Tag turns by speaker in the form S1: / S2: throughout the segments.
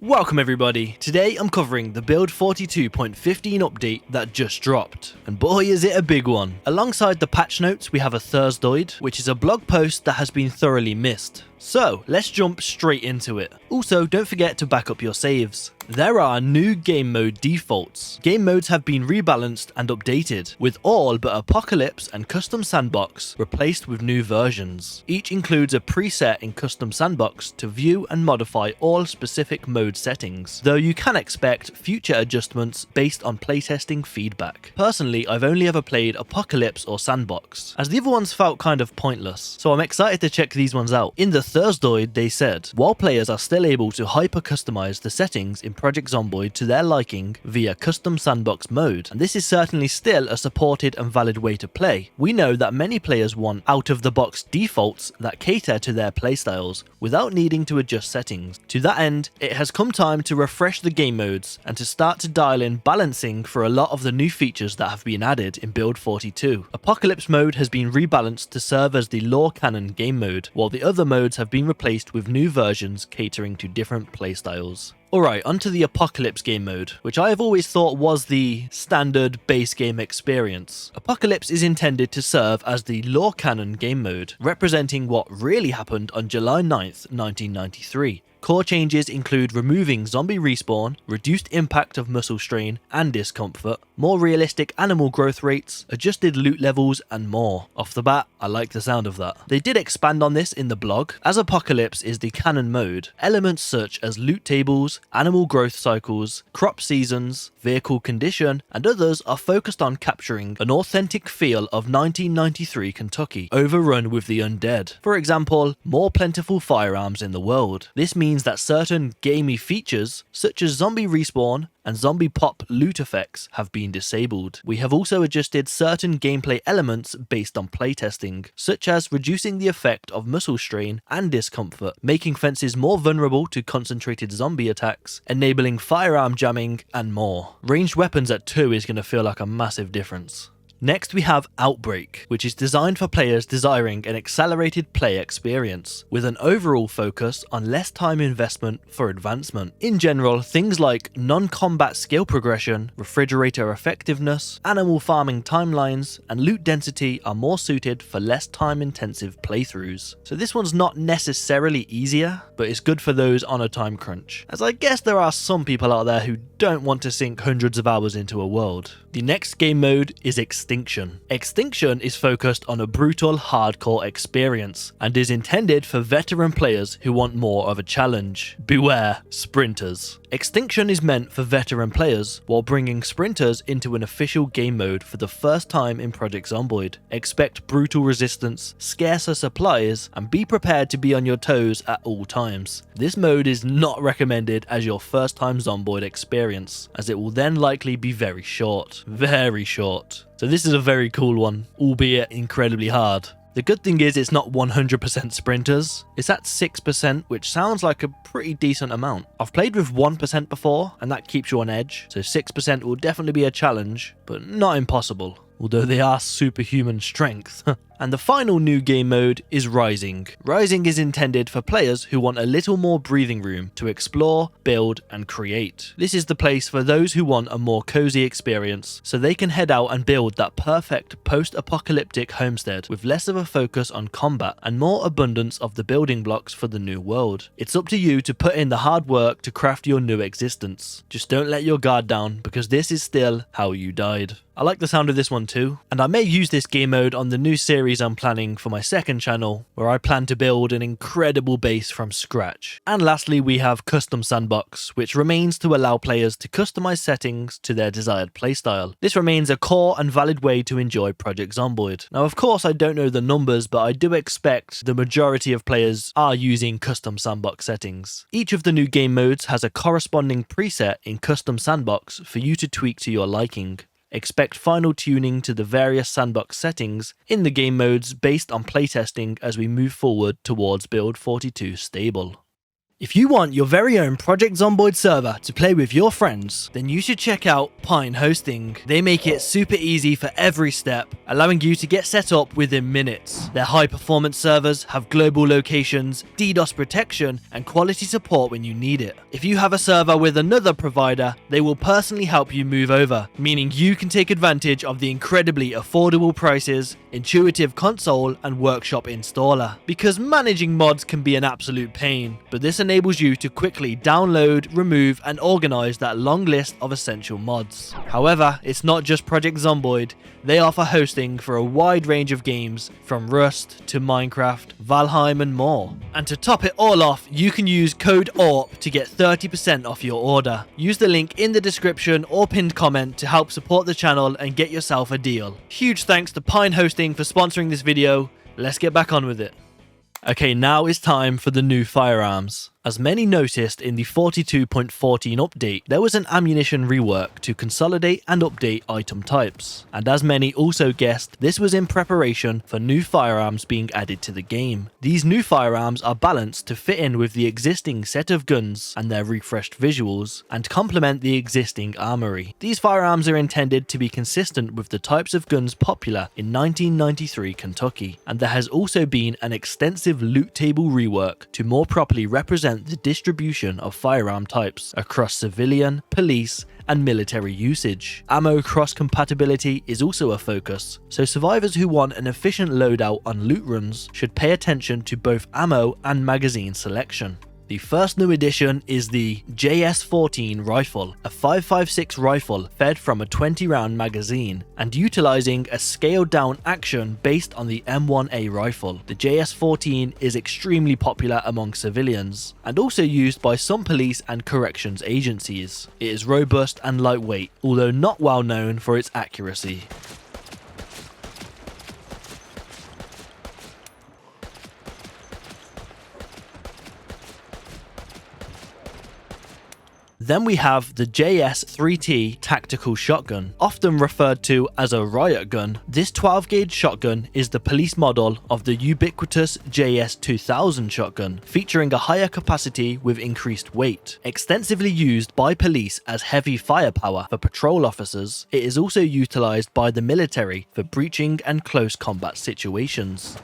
S1: Welcome everybody, today I'm covering the Build 42.15 update that just dropped, and boy is it a big one. Alongside the patch notes we have a Thursdoid, which is a blog post that has been thoroughly missed. So let's jump straight into it. Also, don't forget to back up your saves. There are new game mode defaults. Game modes have been rebalanced and updated, with all but Apocalypse and Custom Sandbox replaced with new versions. Each includes a preset in Custom Sandbox to view and modify all specific mode settings, though you can expect future adjustments based on playtesting feedback. Personally, I've only ever played Apocalypse or Sandbox, as the other ones felt kind of pointless, so I'm excited to check these ones out. In the Thursdoid, they said, while players are still able to hyper-customize the settings in Project Zomboid to their liking via Custom Sandbox mode, and this is certainly still a supported and valid way to play, we know that many players want out-of-the-box defaults that cater to their playstyles without needing to adjust settings. To that end, it has come time to refresh the game modes and to start to dial in balancing for a lot of the new features that have been added in Build 42. Apocalypse mode has been rebalanced to serve as the lore canon game mode, while the other modes have been replaced with new versions catering to different playstyles. Alright, onto the Apocalypse game mode, which I have always thought was the standard base game experience. Apocalypse is intended to serve as the lore canon game mode, representing what really happened on July 9th, 1993. Core changes include removing zombie respawn, reduced impact of muscle strain and discomfort, more realistic animal growth rates, adjusted loot levels and more. Off the bat, I like the sound of that. They did expand on this in the blog. As Apocalypse is the canon mode, elements such as loot tables, animal growth cycles, crop seasons, vehicle condition and others are focused on capturing an authentic feel of 1993 Kentucky, overrun with the undead. For example, more plentiful firearms in the world. This means that certain gamey features, such as zombie respawn and zombie pop loot effects, have been disabled. We have also adjusted certain gameplay elements based on playtesting, such as reducing the effect of muscle strain and discomfort, making fences more vulnerable to concentrated zombie attacks, enabling firearm jamming, and more. Ranged weapons at 2 is going to feel like a massive difference. Next we have Outbreak, which is designed for players desiring an accelerated play experience, with an overall focus on less time investment for advancement. In general, things like non-combat skill progression, refrigerator effectiveness, animal farming timelines, and loot density are more suited for less time-intensive playthroughs. So this one's not necessarily easier, but it's good for those on a time crunch, as I guess there are some people out there who don't want to sink hundreds of hours into a world. The next game mode is Extinction. Extinction is focused on a brutal hardcore experience and is intended for veteran players who want more of a challenge. Beware sprinters. Extinction is meant for veteran players while bringing sprinters into an official game mode for the first time in Project Zomboid. Expect brutal resistance, scarcer supplies, and be prepared to be on your toes at all times. This mode is not recommended as your first time Zomboid experience, as it will then likely be very short. Very short. So this is a very cool one, albeit incredibly hard. The good thing is it's not 100% sprinters, it's at 6%, which sounds like a pretty decent amount. I've played with 1% before, and that keeps you on edge, so 6% will definitely be a challenge, but not impossible, although they are superhuman strength. And the final new game mode is Rising. Rising is intended for players who want a little more breathing room to explore, build, and create. This is the place for those who want a more cozy experience, so they can head out and build that perfect post-apocalyptic homestead with less of a focus on combat and more abundance of the building blocks for the new world. It's up to you to put in the hard work to craft your new existence. Just don't let your guard down, because this is still how you died. I like the sound of this one too, and I may use this game mode on the new series I'm planning for my second channel, where I plan to build an incredible base from scratch. And lastly we have Custom Sandbox, which remains to allow players to customize settings to their desired playstyle. This remains a core and valid way to enjoy Project Zomboid. Now of course I don't know the numbers, but I do expect the majority of players are using Custom Sandbox settings. Each of the new game modes has a corresponding preset in Custom Sandbox for you to tweak to your liking. Expect final tuning to the various sandbox settings in the game modes based on playtesting as we move forward towards Build 42 stable. If you want your very own Project Zomboid server to play with your friends, then you should check out Pine Hosting. They make it super easy for every step, allowing you to get set up within minutes. Their high performance servers have global locations, DDoS protection, and quality support when you need it. If you have a server with another provider, they will personally help you move over, meaning you can take advantage of the incredibly affordable prices, intuitive console, and workshop installer. Because managing mods can be an absolute pain, but this enables you to quickly download, remove, and organize that long list of essential mods. However, it's not just Project Zomboid. They offer hosting for a wide range of games, from Rust to Minecraft, Valheim, and more. And to top it all off, you can use code AWP to get 30% off your order. Use the link in the description or pinned comment to help support the channel and get yourself a deal. Huge thanks to Pine Hosting for sponsoring this video. Let's get back on with it. Okay, now it's time for the new firearms. As many noticed in the 42.14 update, there was an ammunition rework to consolidate and update item types. And as many also guessed, this was in preparation for new firearms being added to the game. These new firearms are balanced to fit in with the existing set of guns and their refreshed visuals, and complement the existing armory. These firearms are intended to be consistent with the types of guns popular in 1993 Kentucky, and there has also been an extensive loot table rework to more properly represent the distribution of firearm types across civilian, police, and military usage. Ammo cross-compatibility is also a focus, so survivors who want an efficient loadout on loot runs should pay attention to both ammo and magazine selection. The first new addition is the JS-14 rifle, a 5.56 rifle fed from a 20-round magazine and utilizing a scaled-down action based on the M1A rifle. The JS-14 is extremely popular among civilians and also used by some police and corrections agencies. It is robust and lightweight, although not well known for its accuracy. Then we have the JS-3T tactical shotgun, often referred to as a riot gun. This 12-gauge shotgun is the police model of the ubiquitous JS-2000 shotgun, featuring a higher capacity with increased weight. Extensively used by police as heavy firepower for patrol officers, it is also utilized by the military for breaching and close combat situations.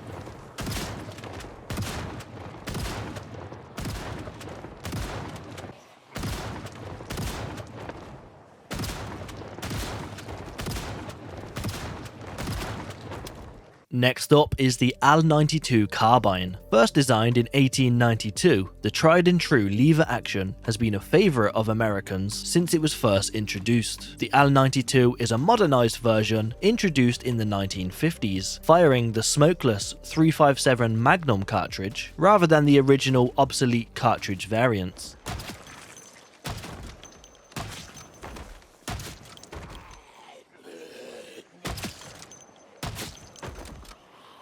S1: Next up is the AL-92 carbine. First designed in 1892, the tried and true lever action has been a favorite of Americans since it was first introduced. The AL-92 is a modernized version introduced in the 1950s, firing the smokeless 3.57 Magnum cartridge rather than the original obsolete cartridge variants.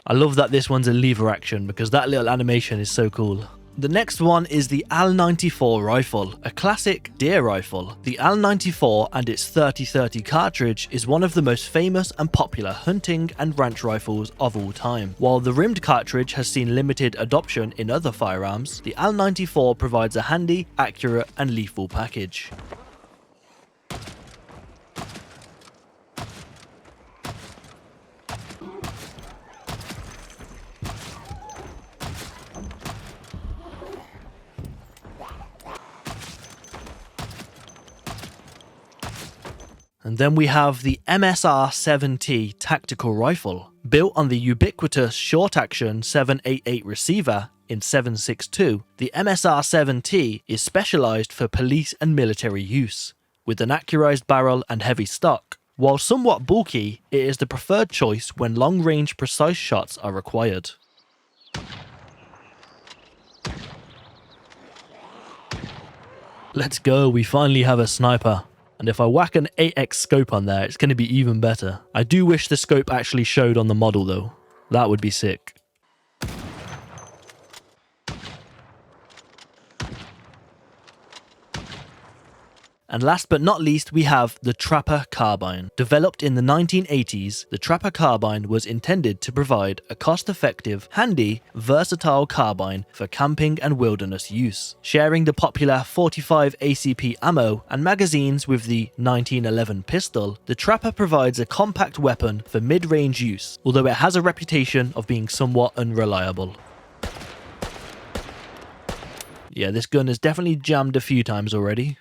S1: I love that this one's a lever action because that little animation is so cool. The next one is the AL-94 rifle, a classic deer rifle. The AL-94 and its 30-30 cartridge is one of the most famous and popular hunting and ranch rifles of all time. While the rimmed cartridge has seen limited adoption in other firearms, the AL-94 provides a handy, accurate, and lethal package. And then we have the MSR-7T tactical rifle. Built on the ubiquitous short-action 788 receiver in 7.62, the MSR-7T is specialized for police and military use, with an accurized barrel and heavy stock. While somewhat bulky, it is the preferred choice when long-range precise shots are required. Let's go, we finally have a sniper. And if I whack an 8x scope on there, it's going to be even better. I do wish the scope actually showed on the model though. That would be sick. And last but not least, we have the Trapper Carbine. Developed in the 1980s, the Trapper Carbine was intended to provide a cost-effective, handy, versatile carbine for camping and wilderness use. Sharing the popular 45 ACP ammo and magazines with the 1911 pistol, the Trapper provides a compact weapon for mid-range use, although it has a reputation of being somewhat unreliable. Yeah, this gun is definitely jammed a few times already.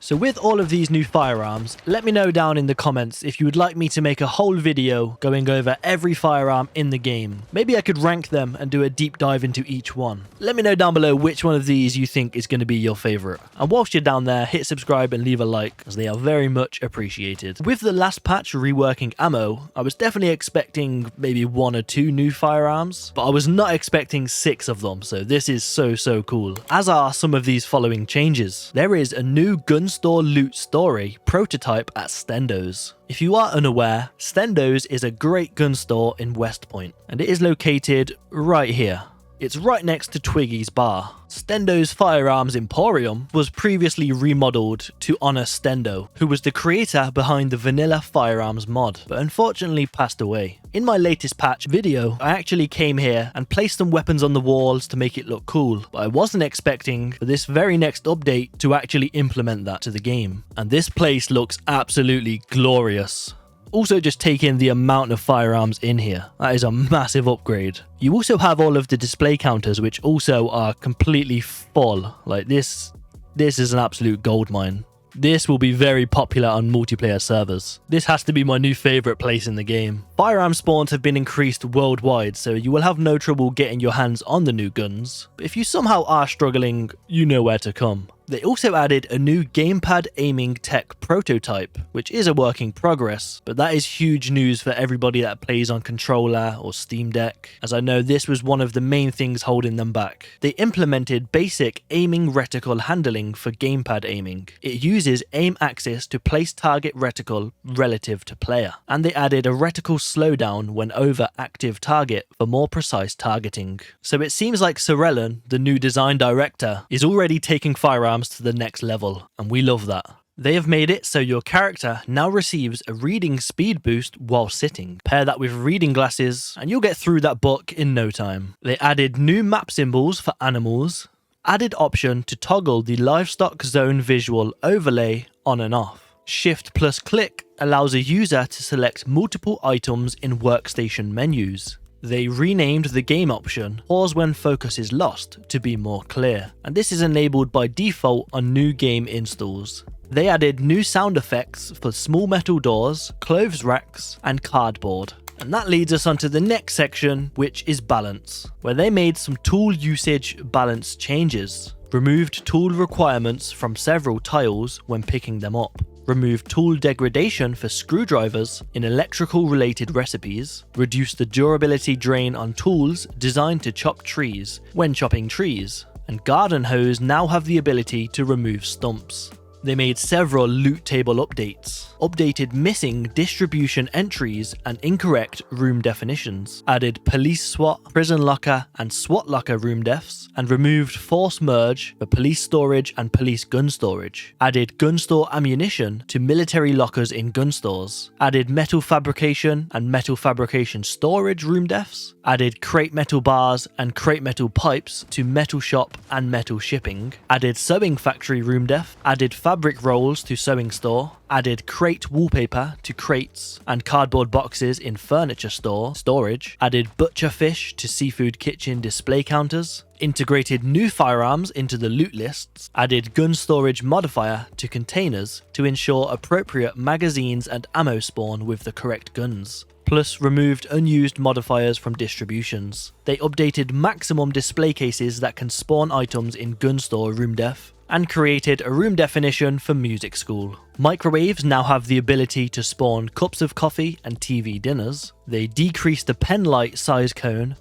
S1: So with all of these new firearms, let me know down in the comments if you would like me to make a whole video going over every firearm in the game. Maybe I could rank them and do a deep dive into each one. Let me know down below which one of these you think is going to be your favorite. And whilst you're down there, hit subscribe and leave a like, as they are very much appreciated. With the last patch reworking ammo, I was definitely expecting maybe 1 or 2 new firearms, but I was not expecting 6 of them, so this is so cool. As are some of these following changes. There is a new gun store loot story prototype at Stendo's. If you are unaware, Stendo's is a great gun store in West Point, and it is located right here. It's right next to Twiggy's bar. Stendo's Firearms Emporium was previously remodeled to honor Stendo, who was the creator behind the vanilla Firearms mod, but unfortunately passed away. In my latest patch video, I actually came here and placed some weapons on the walls to make it look cool, but I wasn't expecting for this very next update to actually implement that to the game. And this place looks absolutely glorious. Also, just take in the amount of firearms in here. That is a massive upgrade. You also have all of the display counters, which also are completely full. Like this is an absolute goldmine. This will be very popular on multiplayer servers. This has to be my new favorite place in the game. Firearm spawns have been increased worldwide, so you will have no trouble getting your hands on the new guns. But if you somehow are struggling, you know where to come. They also added a new gamepad aiming tech prototype, which is a work in progress, but that is huge news for everybody that plays on controller or Steam Deck, as I know this was one of the main things holding them back. They implemented basic aiming reticle handling for gamepad aiming. It uses aim axis to place target reticle relative to player, and they added a reticle slowdown when over active target for more precise targeting. So it seems like Sorellen, the new design director, is already taking firearms to the next level, and we love that. They have made it so your character now receives a reading speed boost while sitting. Pair that with reading glasses and you'll get through that book in no time. They added new map symbols for animals, added option to toggle the livestock zone visual overlay on and off. Shift plus click allows a user to select multiple items in workstation menus. They renamed the game option Pause when focus is lost to be more clear, and this is enabled by default on new game installs. They added new sound effects for small metal doors, clothes racks, and cardboard. And that leads us onto the next section, which is balance, where they made some tool usage balance changes. Removed tool requirements from several tiles when picking them up. Removed tool degradation for screwdrivers in electrical related recipes. Reduced the durability drain on tools designed to chop trees when chopping trees. And garden hose now have the ability to remove stumps. They made several loot table updates, updated missing distribution entries and incorrect room definitions, added police SWAT, prison locker and SWAT locker room defs, and removed force merge for police storage and police gun storage, added gun store ammunition to military lockers in gun stores, added metal fabrication and metal fabrication storage room defs, added crate metal bars and crate metal pipes to metal shop and metal shipping, added sewing factory room def, added fabric rolls to sewing store, added crate wallpaper to crates and cardboard boxes in furniture store storage, added butcher fish to seafood kitchen display counters, integrated new firearms into the loot lists, added gun storage modifier to containers to ensure appropriate magazines and ammo spawn with the correct guns, plus removed unused modifiers from distributions. They updated maximum display cases that can spawn items in gun store room def, and created a room definition for music school. Microwaves now have the ability to spawn cups of coffee and TV dinners. They decreased the pen light size cone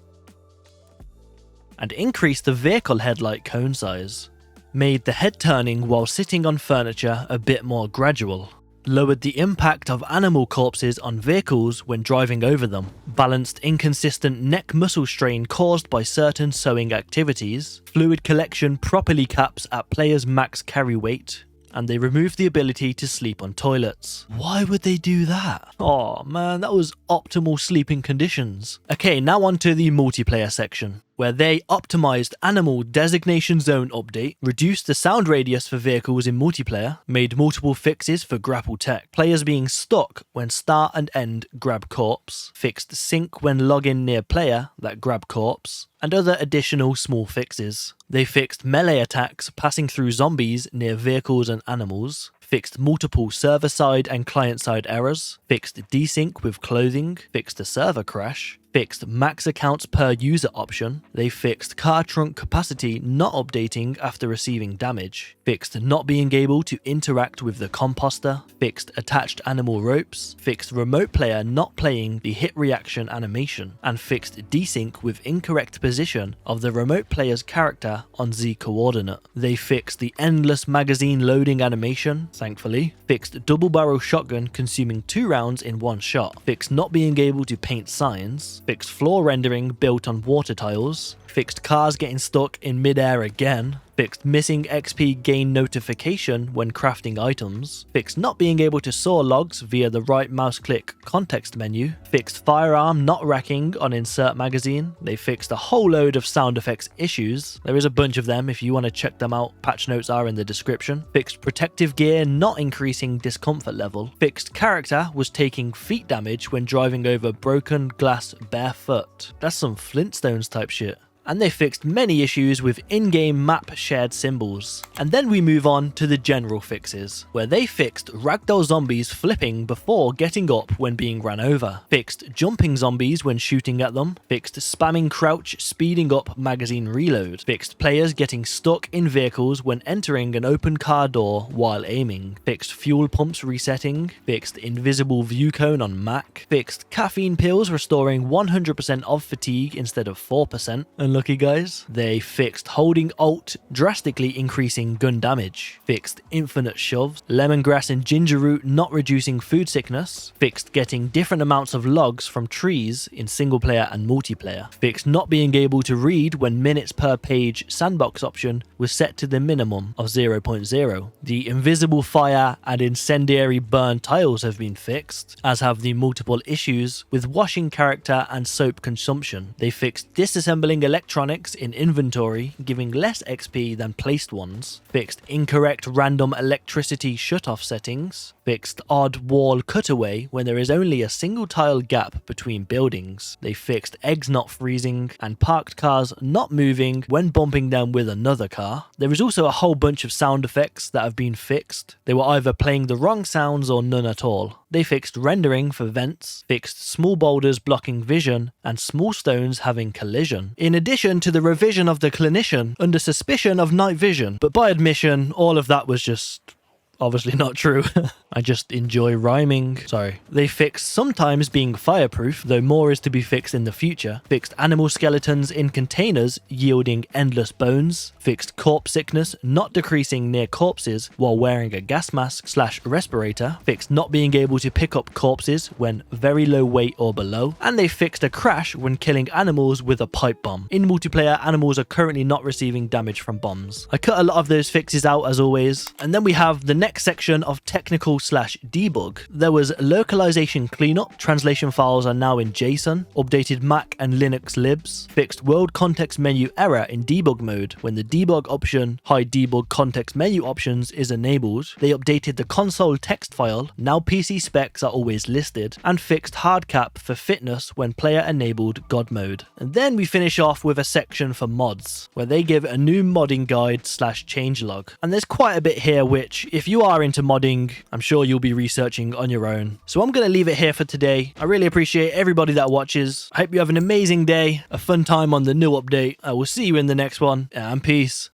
S1: and increased the vehicle headlight cone size. Made the head turning while sitting on furniture a bit more gradual. lowered the impact of animal corpses on vehicles when driving over them, balanced inconsistent neck muscle strain caused by certain sewing activities, fluid collection properly caps at players' max carry weight, and they removed the ability to sleep on toilets. Why would they do that? Oh man, that was optimal sleeping conditions. Okay, now on to the multiplayer section, where they optimized Animal Designation Zone update, reduced the sound radius for vehicles in multiplayer, made multiple fixes for grapple tech, players being stuck when start and end grab corpse, fixed sync when login near player that grab corpse, and other additional small fixes. They fixed melee attacks passing through zombies near vehicles and animals, fixed multiple server-side and client-side errors, fixed desync with clothing, fixed a server crash, fixed max accounts per user option, they fixed car trunk capacity not updating after receiving damage, fixed not being able to interact with the composter, fixed attached animal ropes, fixed remote player not playing the hit reaction animation, and fixed desync with incorrect position of the remote player's character on Z coordinate. They fixed the endless magazine loading animation, thankfully, fixed double barrel shotgun consuming 2 rounds in one shot, fixed not being able to paint signs, fixed floor rendering built on water tiles, fixed cars getting stuck in mid-air again, fixed missing XP gain notification when crafting items, fixed not being able to saw logs via the right mouse click context menu, fixed firearm not racking on insert magazine, they fixed a whole load of sound effects issues, there is a bunch of them if you want to check them out, patch notes are in the description, fixed protective gear not increasing discomfort level, fixed character was taking feet damage when driving over broken glass barefoot. That's some Flintstones type shit. And they fixed many issues with in-game map shared symbols. And then we move on to the general fixes, where they fixed ragdoll zombies flipping before getting up when being ran over, fixed jumping zombies when shooting at them, fixed spamming crouch speeding up magazine reload, fixed players getting stuck in vehicles when entering an open car door while aiming, fixed fuel pumps resetting, fixed invisible view cone on Mac, fixed caffeine pills restoring 100% of fatigue instead of 4%, Unlucky guys. They fixed holding Alt drastically increasing gun damage, fixed infinite shoves, lemongrass and ginger root not reducing food sickness, fixed getting different amounts of logs from trees in single player and multiplayer, fixed not being able to read when minutes per page sandbox option was set to the minimum of 0.0. The invisible fire and incendiary burn tiles have been fixed, as have the multiple issues with washing character and soap consumption. They fixed disassembling electronics in inventory, giving less XP than placed ones, fixed incorrect random electricity shutoff settings, fixed odd wall cutaway when there is only a single tile gap between buildings. They fixed eggs not freezing and parked cars not moving when bumping them with another car. There is also a whole bunch of sound effects that have been fixed. They were either playing the wrong sounds or none at all. They fixed rendering for vents, fixed small boulders blocking vision, and small stones having collision. In addition to the revision of the clinician under suspicion of night vision, but by admission, all of that was just obviously not true. I just enjoy rhyming. Sorry. They fixed sometimes being fireproof, though more is to be fixed in the future. Fixed animal skeletons in containers yielding endless bones. Fixed corpse sickness not decreasing near corpses while wearing a gas mask / respirator. Fixed not being able to pick up corpses when very low weight or below. And they fixed a crash when killing animals with a pipe bomb. In multiplayer, animals are currently not receiving damage from bombs. I cut a lot of those fixes out as always. And then we have the next section of technical / debug. There was localization cleanup, translation files are now in JSON, updated Mac and Linux libs, fixed world context menu error in debug mode when the debug option, hide debug context menu options is enabled. They updated the console text file, now PC specs are always listed, and fixed hard cap for fitness when player enabled God mode. And then we finish off with a section for mods, where they give a new modding guide / changelog. And there's quite a bit here which, if you are into modding, I'm sure you'll be researching on your own. So I'm going to leave it here for today. I really appreciate everybody that watches. I hope you have an amazing day, a fun time on the new update. I will see you in the next one, and peace.